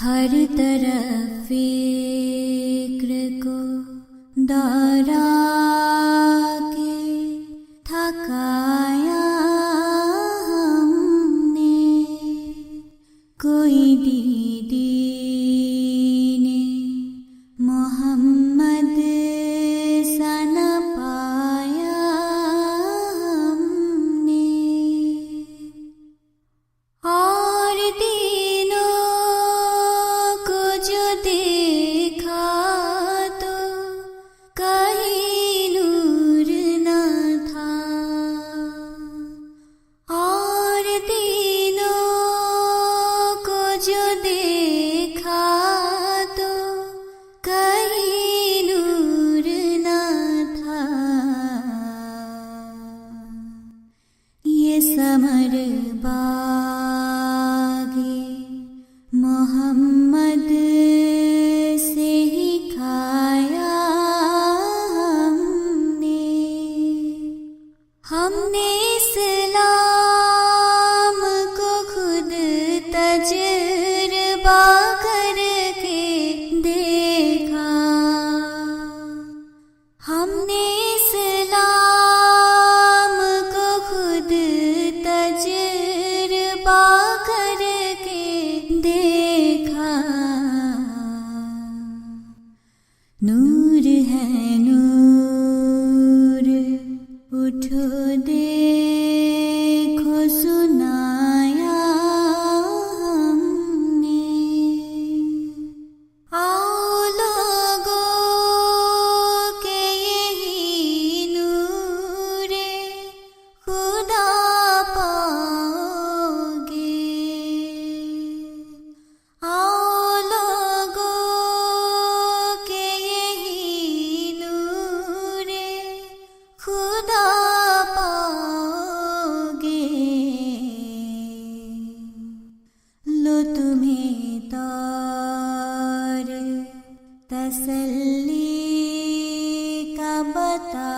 हर तरफ फिक्र को दौड़ा के थकाया हमने। कोई दीदी ने मोहम्मद सा न पाया हमने। और दिनों को जो देखा तो कहीं नूर न था। और दिनों को जो देखा तो कहीं नूर न था। ये समर बागे मोहम्मद से ही खाया हमने इस्लाम को खुद तजुर्बा करके देखा। हमने इस्लाम को खुद तजुर्बा करके देखा। नूर है नूर, उठो देखो सुनाया हमने। आओ लोगों के यही नूरे खुदा पाओगे। आओ लोगों के यही नूरे खुदा पाओगे। लो तुम्हें तौर तसल्ली का बता